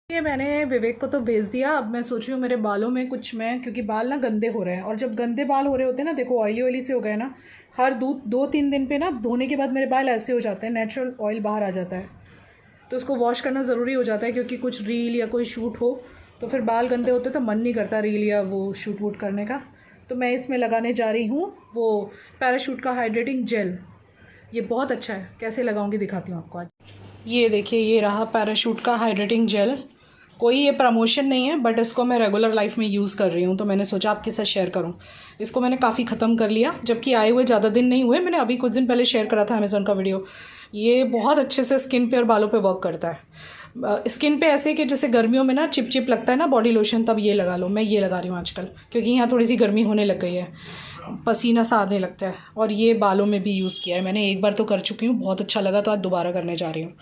ये मैंने विवेक को तो भेज दिया। अब मैं सोच रही हूँ मेरे बालों में कुछ मैं, क्योंकि बाल ना गंदे हो रहे हैं, और जब गंदे बाल हो रहे होते हैं ना, देखो ऑयली ऑयली से हो गए ना, हर 2-3 दिन पे ना धोने के बाद मेरे बाल ऐसे हो जाते हैं, नेचुरल ऑयल बाहर आ जाता है, तो उसको वॉश करना ज़रूरी हो जाता है, क्योंकि कुछ रील या कोई शूट हो तो फिर बाल गंदे होते तो मन नहीं करता रील या वो शूट वूट करने का। तो मैं इसमें लगाने जा रही हूँ वो पैराशूट का हाइड्रेटिंग जेल। ये बहुत अच्छा है, कैसे लगाऊंगी दिखाती हूँ आपको आज। ये देखिए, ये रहा पैराशूट का हाइड्रेटिंग जेल। कोई ये प्रमोशन नहीं है, बट इसको मैं रेगुलर लाइफ में यूज़ कर रही हूँ, तो मैंने सोचा आपके साथ शेयर करूँ। इसको मैंने काफ़ी ख़त्म कर लिया, जबकि आए हुए ज़्यादा दिन नहीं हुए। मैंने अभी कुछ दिन पहले शेयर करा था अमेज़ॉन का वीडियो। ये बहुत अच्छे से स्किन पे और बालों पे वर्क करता है। स्किन पे ऐसे कि जैसे गर्मियों में ना चिप चिप लगता है ना बॉडी लोशन, तब ये लगा लो। मैं ये लगा रही हूँ आजकल, क्योंकि यहाँ थोड़ी सी गर्मी होने लग गई है, पसीना सा आने लगता है। और ये बालों में भी यूज़ किया है मैंने, एक बार तो कर चुकी हूँ, बहुत अच्छा लगा, तो आज दोबारा करने जा रही हूँ।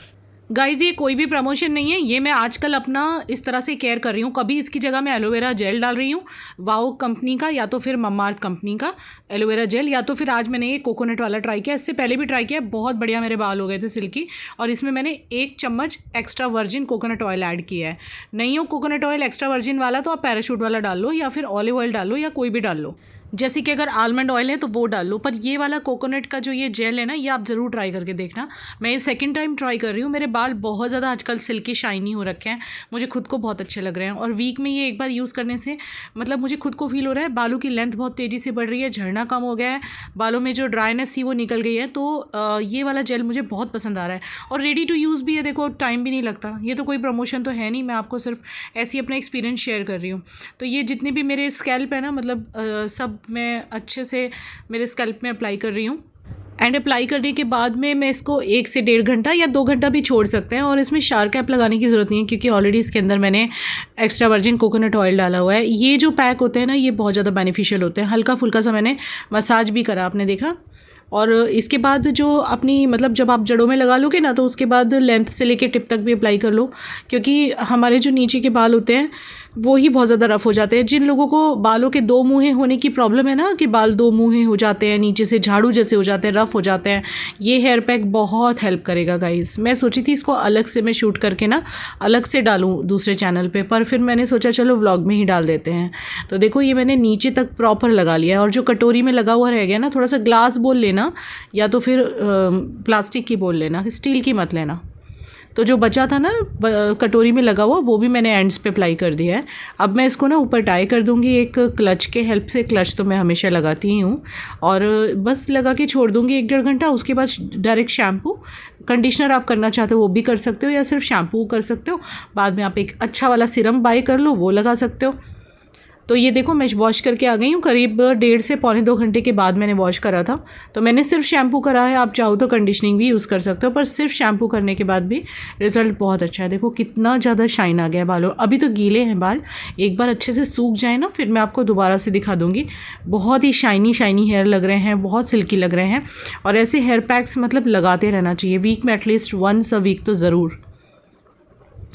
गाइज, ये कोई भी प्रमोशन नहीं है, ये मैं आजकल अपना इस तरह से केयर कर रही हूँ। कभी इसकी जगह मैं एलोवेरा जेल डाल रही हूँ, वाओ कंपनी का, या तो फिर ममाअर्थ कंपनी का एलोवेरा जेल, या तो फिर आज मैंने ये कोकोनट वाला ट्राई किया। इससे पहले भी ट्राई किया, बहुत बढ़िया मेरे बाल हो गए थे सिल्की। और इसमें मैंने 1 चम्मच extra virgin coconut oil add किया है। नहीं हो कोकोनट ऑयल एक्स्ट्रा वर्जिन वाला तो आप पैराशूट वाला डाल लो, या फिर ऑलिव ऑयल डाल लो, या कोई भी डाल लो। जैसे कि अगर आलमंड ऑयल है तो वो डाल लो, पर ये वाला कोकोनट का जो ये जेल है ना, ये आप ज़रूर ट्राई करके देखना। मैं ये सेकंड टाइम ट्राई कर रही हूँ। मेरे बाल बहुत ज़्यादा आजकल सिल्की शाइनी हो रखे हैं, मुझे खुद को बहुत अच्छे लग रहे हैं। और वीक में ये एक बार यूज़ करने से मतलब मुझे खुद को फील हो रहा है बालों की लेंथ बहुत तेज़ी से बढ़ रही है, झड़ना कम हो गया है, बालों में जो ड्राइनेस थी वो निकल गई है। तो ये वाला जेल मुझे बहुत पसंद आ रहा है, और रेडी टू यूज़ भी है। देखो, टाइम भी नहीं लगता। ये तो कोई प्रमोशन तो है नहीं, मैं आपको सिर्फ ऐसी अपना एक्सपीरियंस शेयर कर रही हूँ। तो ये जितने भी मेरे स्कैल्प है ना, मतलब सब मैं अच्छे से मेरे स्कैल्प में अप्लाई कर रही हूँ। एंड अप्लाई करने के बाद में मैं इसको 1 से 1.5 घंटा या 2 घंटा भी छोड़ सकते हैं। और इसमें शार कैप लगाने की ज़रूरत नहीं है, क्योंकि ऑलरेडी इसके अंदर मैंने एक्स्ट्रा वर्जिन कोकोनट ऑयल डाला हुआ है। ये जो पैक होते हैं ना, ये बहुत ज़्यादा बेनिफिशियल होते हैं। हल्का फुल्का सा मैंने मसाज भी करा, आपने देखा। और इसके बाद जो अपनी मतलब जब आप जड़ों में लगा लोगे ना, तो उसके बाद लेंथ से लेके टिप तक भी अप्लाई कर लो, क्योंकि हमारे जो नीचे के बाल होते हैं वो ही बहुत ज़्यादा रफ़ हो जाते हैं। जिन लोगों को बालों के 2 मुँहे होने की प्रॉब्लम है ना, कि बाल 2 मुँहे हो जाते हैं, नीचे से झाड़ू जैसे हो जाते हैं, रफ़ हो जाते हैं, ये हेयर पैक बहुत हेल्प करेगा गाइस। मैं सोची थी इसको अलग से मैं शूट करके ना अलग से डालूँ दूसरे चैनल पे, पर फिर मैंने सोचा चलो व्लॉग में ही डाल देते हैं। तो देखो, ये मैंने नीचे तक प्रॉपर लगा लिया है। और जो कटोरी में लगा हुआ रह गया ना, थोड़ा सा ग्लास बोल लेना, या तो फिर प्लास्टिक की बोल लेना, स्टील की मत लेना। तो जो बचा था ना कटोरी में लगा हुआ, वो भी मैंने एंड्स पे अप्लाई कर दिया है। अब मैं इसको ना ऊपर टाई कर दूंगी एक क्लच के हेल्प से। क्लच तो मैं हमेशा लगाती ही हूँ, और बस लगा के छोड़ दूंगी 1-1.5 घंटा। उसके बाद डायरेक्ट शैम्पू, कंडीशनर आप करना चाहते हो वो भी कर सकते हो, या सिर्फ शैम्पू कर सकते हो। बाद में आप एक अच्छा वाला सिरम बाय कर लो, वो लगा सकते हो। तो ये देखो, मैं वॉश करके आ गई हूँ। करीब 1.5 से पौने 2 घंटे के बाद मैंने वॉश करा था। तो मैंने सिर्फ शैम्पू करा है, आप चाहो तो कंडीशनिंग भी यूज़ कर सकते हो, पर सिर्फ शैम्पू करने के बाद भी रिज़ल्ट बहुत अच्छा है। देखो कितना ज़्यादा शाइन आ गया बालों। अभी तो गीले हैं बाल, एक बार अच्छे से सूख जाए ना, फिर मैं आपको दोबारा से दिखा दूँगी। बहुत ही शाइनी शाइनी हेयर लग रहे हैं, बहुत सिल्की लग रहे हैं। और ऐसे हेयर पैक्स मतलब लगाते रहना चाहिए, वीक में एटलीस्ट 1 वीक तो ज़रूर।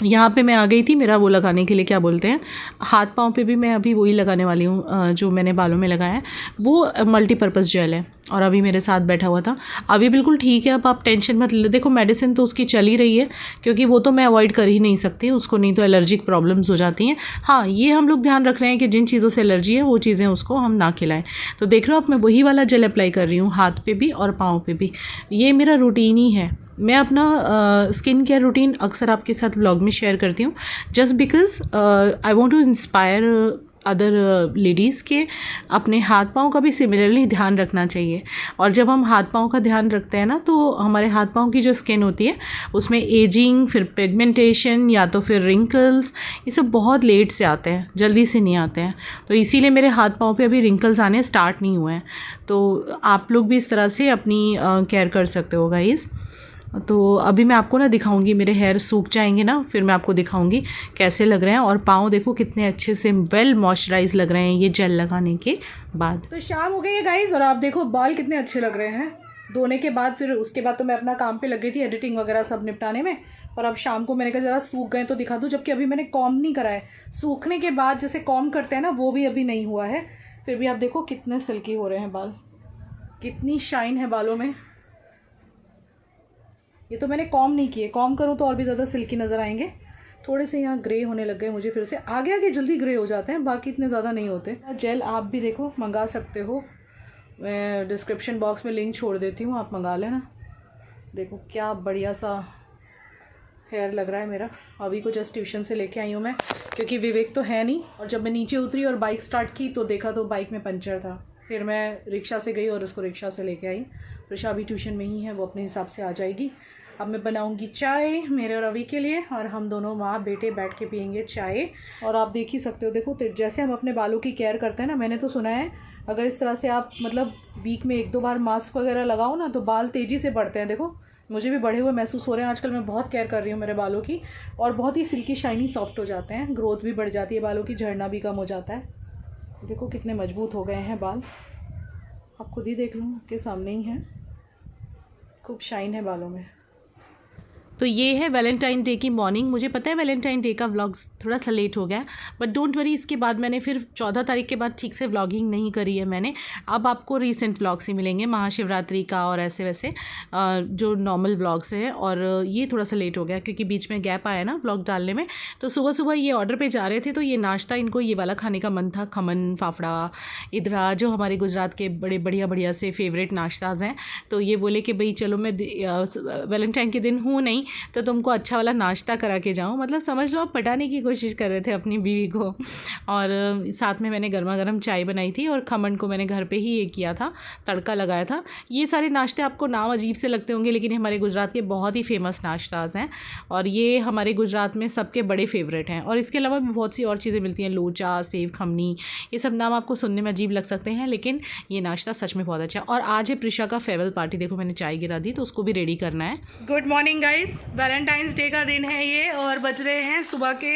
यहाँ पे मैं आ गई थी मेरा वो लगाने के लिए, क्या बोलते हैं, हाथ पाँव पे भी मैं अभी वही लगाने वाली हूँ जो मैंने बालों में लगाया है। वो मल्टीपर्पज़ जेल है, और अभी मेरे साथ बैठा हुआ था। अभी बिल्कुल ठीक है, अब आप टेंशन मत ले। देखो, मेडिसिन तो उसकी चल ही रही है, क्योंकि वो तो मैं अवॉइड कर ही नहीं सकती उसको, नहीं तो एलर्जिक प्रॉब्लम्स हो जाती हैं। हाँ, ये हम लोग ध्यान रख रहे हैं कि जिन चीज़ों से एलर्जी है वो चीज़ें उसको हम ना खिलाएं। तो देख रहे हो, अब मैं वही वाला जेल अप्लाई कर रही हूँ, हाथ पे भी और पाँव पे भी। ये मेरा रूटीन ही है। मैं अपना स्किन केयर रूटीन अक्सर आपके साथ व्लॉग में शेयर करती हूँ, just because I want to inspire other ladies के अपने हाथ पाँव का भी सिमिलरली ध्यान रखना चाहिए। और जब हम हाथ पाँव का ध्यान रखते हैं ना, तो हमारे हाथ पाँव की जो स्किन होती है उसमें एजिंग, फिर पिगमेंटेशन, या तो फिर रिंकल्स, ये सब बहुत लेट से आते हैं, जल्दी से नहीं आते हैं। तो इसीलिए मेरे हाथ पाँव पे अभी रिंकल्स आने स्टार्ट नहीं हुए हैं। तो आप लोग भी इस तरह से अपनी केयर कर सकते हो गाइस। तो अभी मैं आपको ना दिखाऊंगी, मेरे हेयर सूख जाएंगे ना, फिर मैं आपको दिखाऊंगी कैसे लग रहे हैं। और पाँव देखो कितने अच्छे से वेल मॉइस्चराइज लग रहे हैं ये जेल लगाने के बाद। तो शाम हो गई है गाइज, और आप देखो बाल कितने अच्छे लग रहे हैं धोने के बाद। फिर उसके बाद तो मैं अपना काम पे लग गई थी, एडिटिंग वगैरह सब निपटाने में। और अब शाम को मैंने कहा ज़रा सूख गए तो दिखा दूँ, जबकि अभी मैंने कॉम्ब नहीं करा है। सूखने के बाद जैसे कॉम्ब करते हैं ना, वो भी अभी नहीं हुआ है। फिर भी आप देखो कितने सिल्की हो रहे हैं बाल, कितनी शाइन है बालों में। ये तो मैंने कॉम नहीं किए, कॉम करूँ तो और भी ज़्यादा सिल्की नज़र आएंगे। थोड़े से यहाँ ग्रे होने लग गए मुझे फिर से, आगे आगे जल्दी ग्रे हो जाते हैं, बाकी इतने ज़्यादा नहीं होते। जेल आप भी देखो मंगा सकते हो, मैं डिस्क्रिप्शन बॉक्स में लिंक छोड़ देती हूँ, आप मंगा लेना। देखो क्या बढ़िया सा हेयर लग रहा है मेरा। अभी को जस्ट ट्यूशन से लेके आई हूँ मैं, क्योंकि विवेक तो है नहीं, और जब मैं नीचे उतरी और बाइक स्टार्ट की तो देखा तो बाइक में पंचर था। फिर मैं रिक्शा से गई और उसको रिक्शा से लेके आई। प्रिशा अभी ट्यूशन में ही है, वो अपने हिसाब से आ जाएगी। अब मैं बनाऊंगी चाय मेरे और रवि के लिए, और हम दोनों माँ बेटे बैठ के पियेंगे चाय। और आप देख ही सकते हो, देखो जैसे हम अपने बालों की केयर करते हैं ना, मैंने तो सुना है अगर इस तरह से आप मतलब वीक में 1-2 बार मास्क वगैरह लगाओ ना तो बाल तेज़ी से बढ़ते हैं। देखो मुझे भी बढ़े हुए महसूस हो रहे हैं आजकल। मैं बहुत केयर कर रही हूँ मेरे बालों की, और बहुत ही सिल्की शाइनी सॉफ्ट हो जाते हैं, ग्रोथ भी बढ़ जाती है बालों की, झड़ना भी कम हो जाता है। देखो कितने मजबूत हो गए हैं बाल, आप खुद ही देख लो, आपके सामने ही हैं, खूब शाइन है बालों में। तो ये है वैलेंटाइन डे की मॉर्निंग। मुझे पता है वैलेंटाइन डे का व्लॉग थोड़ा सा लेट हो गया, बट डोंट वरी, इसके बाद मैंने फिर 14 तारीख के बाद ठीक से व्लॉगिंग नहीं करी है मैंने। अब आपको रीसेंट व्लॉग्स ही मिलेंगे, महाशिवरात्रि का और ऐसे वैसे जो नॉर्मल व्लॉग्स हैं। और ये थोड़ा सा लेट हो गया क्योंकि बीच में गैप आया ना व्लॉग डालने में। तो सुबह सुबह ये ऑर्डर पे जा रहे थे, तो ये नाश्ता इनको ये वाला खाने का मन था, खमन फाफड़ा इधरा, जो हमारे गुजरात के बड़े बढ़िया से फेवरेट नाश्ताज हैं। तो ये बोले कि भाई चलो मैं वैलेंटाइन के दिन हूँ नहीं तो तुमको अच्छा वाला नाश्ता करा के जाऊँ, मतलब समझ लो आप पटाने की कोशिश कर रहे थे अपनी बीवी को। और साथ में मैंने गर्मा गर्म चाय बनाई थी, और खमन को मैंने घर पे ही ये किया था, तड़का लगाया था। ये सारे नाश्ते आपको नाम अजीब से लगते होंगे, लेकिन हमारे गुजरात के बहुत ही फेमस नाश्ताज हैं, और ये हमारे गुजरात में सबके बड़े फेवरेट हैं। और इसके अलावा भी बहुत सी और चीज़ें मिलती हैं, लोचा, सेव खमनी, ये सब नाम आपको सुनने में अजीब लग सकते हैं, लेकिन ये नाश्ता सच में बहुत अच्छा है। और आज है प्रिशा का फेयरवेल पार्टी। देखो मैंने चाय गिरा दी, तो उसको भी रेडी करना है। Good morning guys, Valentine's day का दिन है ये, और बज रहे हैं सुबह के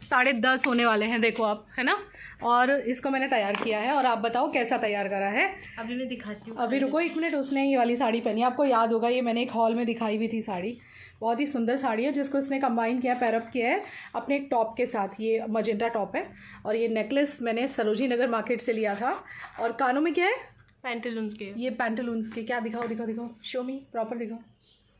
10:30 होने वाले हैं, देखो आप, है ना। और इसको मैंने तैयार किया है, और आप बताओ कैसा तैयार करा है। अभी मैं दिखाती हूँ, अभी रुको 1 मिनट। उसने ये वाली साड़ी पहनी, आपको याद होगा, ये मैंने एक हॉल में दिखाई हुई थी साड़ी। बहुत ही सुंदर साड़ी है, जिसको इसने कंबाइन किया, पैरअप किया है अपने एक टॉप के साथ। ये मजेंटा टॉप है, और ये नेकलेस मैंने सरोजिनी नगर मार्केट से लिया था। और कानों में क्या है, पैंटलून्स के, ये पैंटलून्स के। क्या दिखाओ दिखाओ दिखाओ, शो मी, प्रॉपर दिखाओ।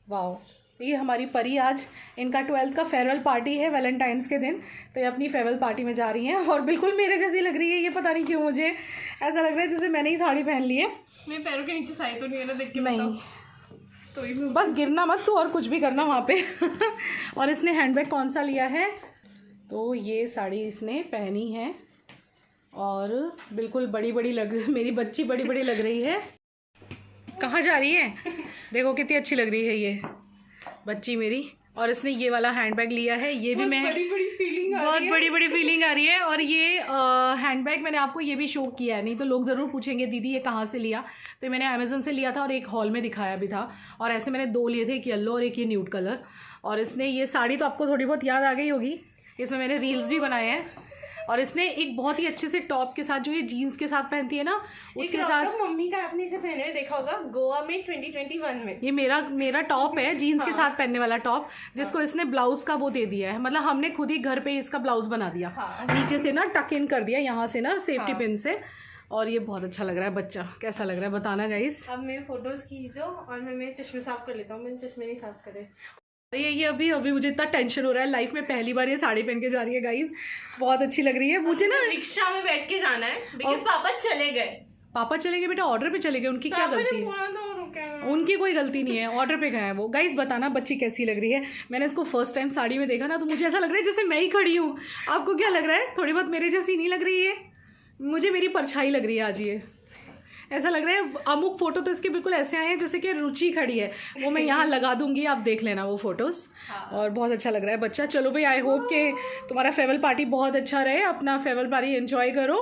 वाह, ये हमारी परी, आज इनका 12th का फेयरवेल पार्टी है वैलेंटाइंस के दिन, तो ये अपनी फेयरवेल पार्टी में जा रही हैं, और बिल्कुल मेरे जैसी लग रही है। ये पता नहीं क्यों मुझे ऐसा लग रहा है जैसे मैंने ही साड़ी पहन ली है। मेरे पैरों के नीचे साई तो नहीं है ना, देख के नहीं, तो बस गिरना मत तू, और कुछ भी करना वहाँ पे। और इसने हैंडबैग कौन सा लिया है, तो ये साड़ी इसने पहनी है, और बिल्कुल बड़ी बड़ी मेरी बच्ची बड़ी बड़ी लग रही है। कहाँ जा रही है, देखो कितनी अच्छी लग रही है ये बच्ची मेरी। और इसने ये वाला हैंडबैग लिया है, ये भी मैं, बहुत बड़ी बड़ी फीलिंग आ रही है। और ये हैंडबैग मैंने आपको ये भी शो किया है, नहीं तो लोग ज़रूर पूछेंगे दीदी ये कहाँ से लिया। तो मैंने अमेज़न से लिया था, और एक हॉल में दिखाया भी था। और ऐसे मैंने 2 लिए थे, एक येलो और एक ये न्यूड कलर। और इसने ये साड़ी तो आपको थोड़ी बहुत याद आ गई होगी, इसमें मैंने रील्स भी बनाए हैं। और इसने एक बहुत ही अच्छे से टॉप के साथ, जो ये जीन्स के साथ पहनती है ना, उसके साथ, मम्मी का आपने इसे पहने हुए देखा होगा गोवा में 2021 में। ये मेरा टॉप है, जीन्स के साथ पहनने वाला टॉप, जिसको इसने ब्लाउज का वो दे दिया है, मतलब हमने खुद ही घर पे इसका ब्लाउज बना दिया। नीचे से ना टक इन कर दिया, यहाँ से ना सेफ्टी पिन से। और ये बहुत अच्छा लग रहा है। बच्चा कैसा लग रहा है बताना गाइस। अब मेरे फोटोज खींच दो, और मैं मेरे चश्मे साफ कर लेता हूँ, मैंने चश्मे नहीं साफ करे। ये अभी मुझे इतना टेंशन हो रहा है, लाइफ में पहली बार ये साड़ी पहन के जा रही है गाइस, बहुत अच्छी लग रही है मुझे ना। रिक्शा में बैठ के जाना है, बिकॉज़ पापा चले गए। पापा चले गए बेटा, ऑर्डर पे चले गए, उनकी क्या गलती है? उनकी कोई गलती नहीं है, ऑर्डर पे गए हैं वो। गाइस बताना बच्ची कैसी लग रही है। मैंने इसको फर्स्ट टाइम साड़ी में देखा ना, तो मुझे ऐसा लग रहा है जैसे मैं ही खड़ी हूँ। आपको क्या लग रहा है, थोड़ी बहुत मेरे जैसी नहीं लग रही है? मुझे मेरी परछाई लग रही है आज ये, ऐसा लग रहा है। अमुक फ़ोटो तो इसके बिल्कुल ऐसे आए हैं जैसे कि रुचि खड़ी है, वो मैं यहाँ लगा दूंगी, आप देख लेना वो फोटोज़। और बहुत अच्छा लग रहा है बच्चा। चलो भाई, आई होप कि तुम्हारा फेयरवेल पार्टी बहुत अच्छा रहे, अपना फेयरवेल पार्टी एंजॉय करो।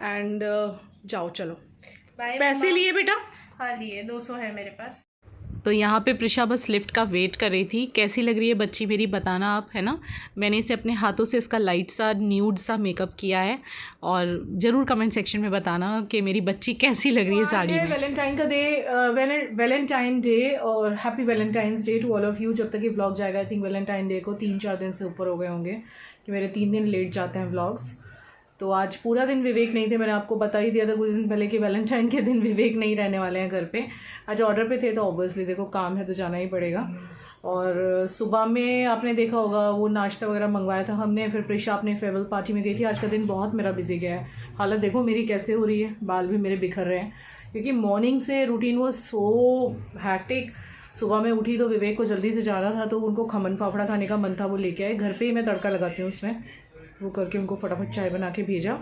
एंड जाओ, चलो। पैसे लिए बेटा? हाँ लिए, 200 है मेरे पास। तो यहाँ पे प्रिशा बस लिफ्ट का वेट कर रही थी। कैसी लग रही है बच्ची मेरी बताना आप, है ना। मैंने इसे अपने हाथों से इसका लाइट सा न्यूड सा मेकअप किया है, और ज़रूर कमेंट सेक्शन में बताना कि मेरी बच्ची कैसी लग रही है साड़ी में। वैलेंटाइन का डे, वैलेंटाइन डे, और happy Valentine's day to all of you. जब तक ये व्लॉग जाएगा, आई थिंक वैलेंटाइन डे को 3-4 दिन से ऊपर हो गए होंगे, कि मेरे 3 दिन लेट जाते हैं व्लॉग्स। तो आज पूरा दिन विवेक नहीं थे, मैंने आपको बता ही दिया था कुछ दिन पहले कि वैलेंटाइन के दिन विवेक नहीं रहने वाले हैं घर पे। आज ऑर्डर पे थे तो ऑब्वियसली देखो काम है तो जाना ही पड़ेगा। और सुबह में आपने देखा होगा वो नाश्ता वगैरह मंगवाया था हमने, फिर प्रिशा अपने फेयरवेल पार्टी में गई थी। आज का दिन बहुत मेरा बिजी गया है। हालत देखो मेरी कैसे हो रही है, बाल भी मेरे बिखर रहे हैं क्योंकि मॉर्निंग से रूटीन वो सो हैक्टिक। सुबह में उठी तो विवेक को जल्दी से जाना था तो उनको खमन फाफड़ा खाने का मन था, वो लेके आए। घर पे ही मैं तड़का लगाती हूँ उसमें, वो करके उनको फटाफट चाय बना के भेजा।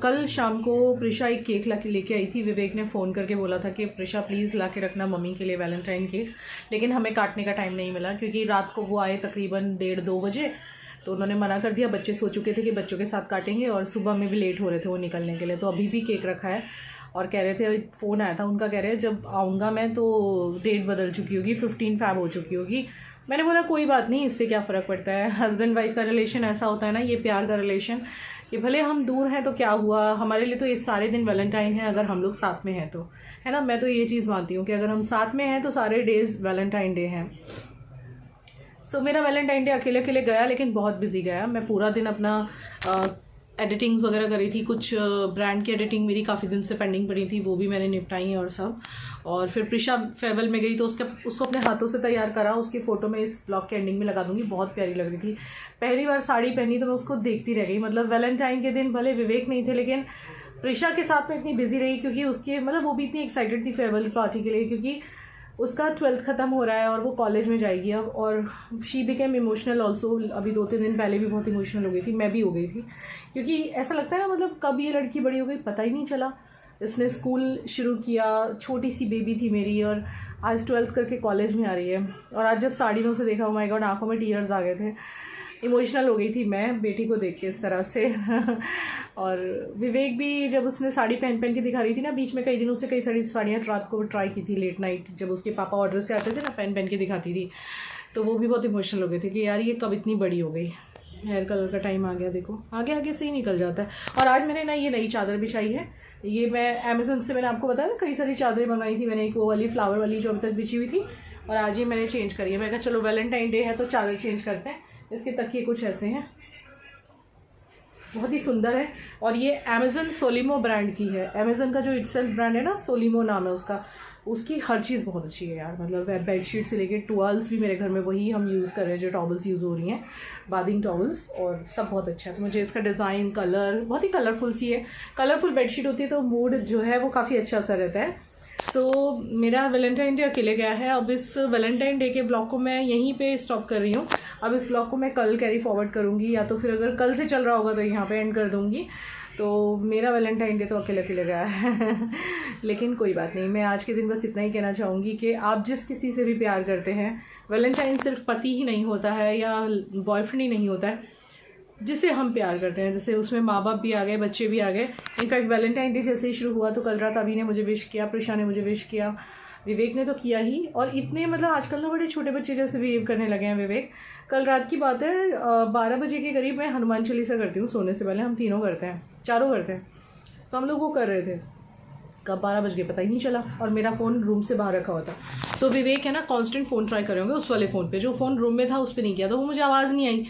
कल शाम को प्रिशा एक केक ला के लेके आई थी। विवेक ने फ़ोन करके बोला था कि प्रिशा प्लीज़ ला के रखना मम्मी के लिए वैलेंटाइन केक, लेकिन हमें काटने का टाइम नहीं मिला क्योंकि रात को वो आए तकरीबन 1:30-2 बजे, तो उन्होंने मना कर दिया। बच्चे सो चुके थे कि बच्चों के साथ काटेंगे और सुबह में भी लेट हो रहे थे वो निकलने के लिए, तो अभी भी केक रखा है। और कह रहे थे, फ़ोन आया था उनका, कह रहे हैं जब आऊँगा मैं तो डेट बदल चुकी होगी, 15 फ़रवरी हो चुकी होगी। मैंने बोला कोई बात नहीं, इससे क्या फ़र्क पड़ता है। हस्बैंड वाइफ का रिलेशन ऐसा होता है ना, ये प्यार का रिलेशन, कि भले हम दूर हैं तो क्या हुआ, हमारे लिए तो ये सारे दिन वैलेंटाइन है अगर हम लोग साथ में हैं तो, है ना। मैं तो ये चीज़ मानती हूँ कि अगर हम साथ में हैं तो सारे डेज़ वैलेंटाइन डे हैं। सो मेरा वैलेंटाइन डे अकेले अकेले गया, लेकिन बहुत बिजी गया। मैं पूरा दिन अपना एडिटिंग्स वगैरह करी थी, कुछ ब्रांड की एडिटिंग मेरी काफ़ी दिन से पेंडिंग पड़ी थी, वो भी मैंने निपटाई है और सब। और फिर प्रिशा फेयरवेल में गई तो उसको अपने हाथों से तैयार करा। उसकी फ़ोटो मैं इस ब्लॉग के एंडिंग में लगा दूंगी, बहुत प्यारी लग रही थी। पहली बार साड़ी पहनी तो मैं उसको देखती रह गई। मतलब वैलेंटाइन के दिन भले विवेक नहीं थे, लेकिन प्रिशा के साथ में इतनी बिजी रही क्योंकि उसकी मतलब वो भी इतनी एक्साइटेड थी फेयरवेल पार्टी के लिए, क्योंकि उसका 12th ख़त्म हो रहा है और वो कॉलेज में जाएगी अब। और शी बिकेम इमोशनल ऑल्सो। अभी 2-3 दिन पहले भी बहुत इमोशनल हो गई थी, मैं भी हो गई थी, क्योंकि ऐसा लगता है ना मतलब कब ये लड़की बड़ी हो गई पता ही नहीं चला। इसने स्कूल शुरू किया, छोटी सी बेबी थी मेरी, और आज 12th करके कॉलेज में आ रही है। और आज जब साड़ी में उसे देखा, ओ माय गॉड, आंखों में टीयर्स आ गए थे। इमोशनल हो गई थी मैं बेटी को देख के इस तरह से। और विवेक भी जब उसने साड़ी पहन के दिखा रही थी ना, बीच में कई दिनों से कई सारी साड़ियाँ रात को ट्राई की थी लेट नाइट, जब उसके पापा ऑर्डर से आते थे ना पहन के दिखाती थी, तो वो भी बहुत इमोशनल हो गए थे कि यार ये कब इतनी बड़ी हो गई। हेयर कलर का टाइम आ गया, देखो आगे से ही निकल जाता है। और आज मैंने ना ये नई चादर बिछाई है, ये मैं अमेज़न से, मैंने आपको बताया ना कई सारी चादरें मंगाई थी मैंने, एक वो वाली फ्लावर वाली जो अभी तक बिछी हुई थी, और आज ये मैंने चेंज करी है। मैं कहा चलो वैलेंटाइन डे है तो चादर चेंज करते हैं। इसके तकिए कुछ ऐसे हैं, बहुत ही सुंदर है। और ये अमेज़न सोलिमो ब्रांड की है। अमेज़न का जो इटसेल्फ ब्रांड है ना, सोलिमो नाम है उसका, उसकी हर चीज़ बहुत अच्छी है यार। मतलब बेडशीट से लेके टॉवल्स भी मेरे घर में वही हम यूज़ कर रहे हैं जो टॉवल्स यूज़ हो रही हैं, बादिंग टॉवल्स, और सब बहुत अच्छा है। तो मुझे इसका डिज़ाइन, कलर बहुत ही कलरफुल सी है। कलरफुल बेडशीट होती है तो मूड जो है वो काफ़ी अच्छा सा रहता है। सो मेरा वैलेंटाइन डे अकेले गया है। अब इस वैलेंटाइन डे के ब्लॉग को मैं यहीं पे स्टॉप कर रही हूँ। अब इस ब्लॉग को मैं कल कैरी फॉरवर्ड करूँगी, या तो फिर अगर कल से चल रहा होगा तो यहाँ पे एंड कर दूँगी। तो मेरा वैलेंटाइन डे तो अकेले अकेले गया है। लेकिन कोई बात नहीं, मैं आज के दिन बस इतना ही कहना चाहूँगी कि आप जिस किसी से भी प्यार करते हैं, वैलेंटाइन सिर्फ पति ही नहीं होता है या बॉयफ्रेंड ही नहीं होता है जिसे हम प्यार करते हैं। जैसे उसमें माँ बाप भी आ गए, बच्चे भी आ गए। इनफैक्ट वैलेंटाइन डे जैसे ही शुरू हुआ तो कल रात अभी ने मुझे विश किया, प्रिशा ने मुझे विश किया, विवेक ने तो किया ही। और इतने मतलब आजकल ना बड़े छोटे बच्चे जैसे बिहेव करने लगे हैं विवेक। कल रात की बात है, 12 बजे के करीब मैं हनुमान चालीसा करती हूँ सोने से पहले, हम तीनों करते हैं, चारों करते हैं, तो हम लोग वो कर रहे थे। कब 12 बज गए पता ही नहीं चला, और मेरा फ़ोन रूम से बाहर रखा हुआ था। तो विवेक है ना कांस्टेंट फ़ोन ट्राई कर रहे होंगे उस वाले फ़ोन पे, जो फ़ोन रूम में था उस पर नहीं किया, तो वो मुझे आवाज़ नहीं आई।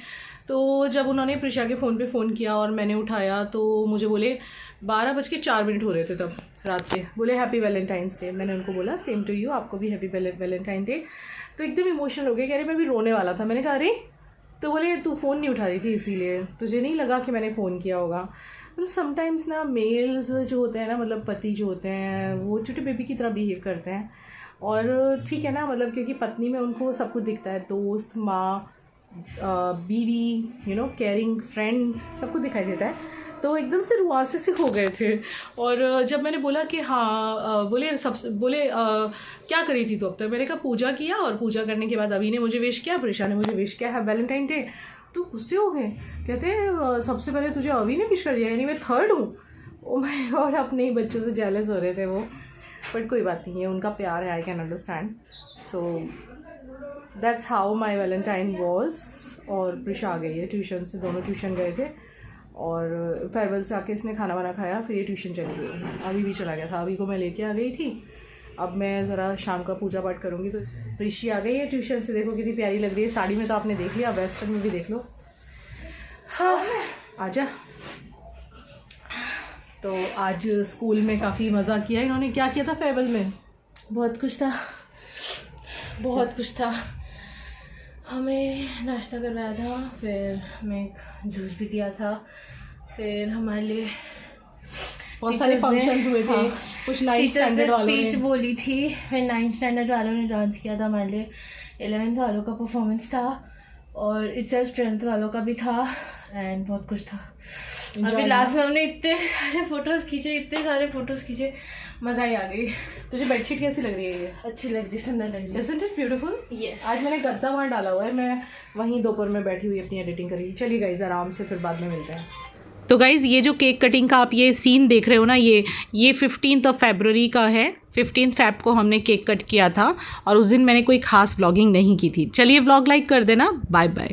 तो जब उन्होंने प्रिशा के फ़ोन पे फ़ोन किया और मैंने उठाया तो मुझे बोले 12:04 हो रहे थे तब रात के, बोले हैप्पी वैलेंटाइंस डे। मैंने उनको बोला सेम टू यू, आपको भी हैप्पी वैलेंटाइन डे। तो एकदम इमोशनल हो गए, कह रहे मैं भी रोने वाला था। मैंने कहा अरे, तो बोले तू फ़ोन नहीं उठा रही थी इसीलिए तुझे नहीं लगा कि मैंने फ़ोन किया होगा। मतलब समटाइम्स ना मेल्स जो होते हैं ना, मतलब पति जो होते हैं वो छोटे बेबी की तरह बिहेव करते हैं। और ठीक है ना, मतलब क्योंकि पत्नी में उनको सब कुछ दिखता है, दोस्त, माँ, बीवी, केयरिंग फ्रेंड, सब कुछ दिखाई देता है। तो एकदम से रुआसे से हो गए थे। और जब मैंने बोला कि हाँ, बोले क्या करी थी तो अब तक, मैंने कहा पूजा किया, और पूजा करने के बाद अभी ने मुझे विश किया, प्रिशा ने मुझे विश किया है वैलेंटाइन डे। तो गुस्से हो गए, कहते हैं सबसे पहले तुझे अभी ने विश कर दिया, यानी मैं थर्ड हूँ। ओ माय गॉड, अपने ही बच्चों से जेलस हो रहे थे वो। बट कोई बात नहीं है, उनका प्यार है, I can understand. So that's how my Valentine was. और प्रिशा आ गई है ट्यूशन से, दोनों ट्यूशन गए थे, और फेयरवेल से आके इसने खाना वाना खाया, फिर ये ट्यूशन चली गई। अभी भी चला गया था, अभी को मैं लेके आ गई थी। अब मैं ज़रा शाम का पूजा पाठ करूँगी। तो प्रिशी आ गई है ट्यूशन से, देखो कितनी प्यारी लग रही है साड़ी में, तो आपने देख लिया, वेस्टर्न में भी देख लो। हाँ, आजा। तो आज स्कूल में काफ़ी मज़ा किया। इन्होंने क्या किया था फेयरवेल में? बहुत कुछ था, बहुत कुछ था। हमें नाश्ता करवाया था, फिर हमें एक जूस भी दिया था, फिर हमारे लिए बहुत सारे फंक्शंस हुए थे। कुछ 9th स्टैंडर्ड वालों ने स्पीच बोली थी, फिर 9th स्टैंडर्ड वालों ने डांस किया था हमारे लिए, 11th वालों का परफॉर्मेंस था और इटसेल्फ 10th वालों का भी था एंड बहुत कुछ था। और फिर लास्ट में हमने इतने सारे फोटोज़ खींचे, मज़ा ही आ गई। तुझे बेडशीट कैसी लग रही है ये? अच्छी लग रही, सुंदर लग रही है। Isn't it beautiful? Yes. आज मैंने गद्दा वहाँ डाला हुआ है, मैं वहीं दोपहर में बैठी हुई अपनी एडिटिंग करी। चलिए गाइस आराम से फिर बाद में मिलते हैं। तो गाइज़ ये जो केक कटिंग का आप ये सीन देख रहे हो ना, ये 15th फरवरी का है। 15th फेब को हमने केक कट किया था और उस दिन मैंने कोई ख़ास व्लॉगिंग नहीं की थी। चलिए व्लॉग लाइक कर देना। Bye bye.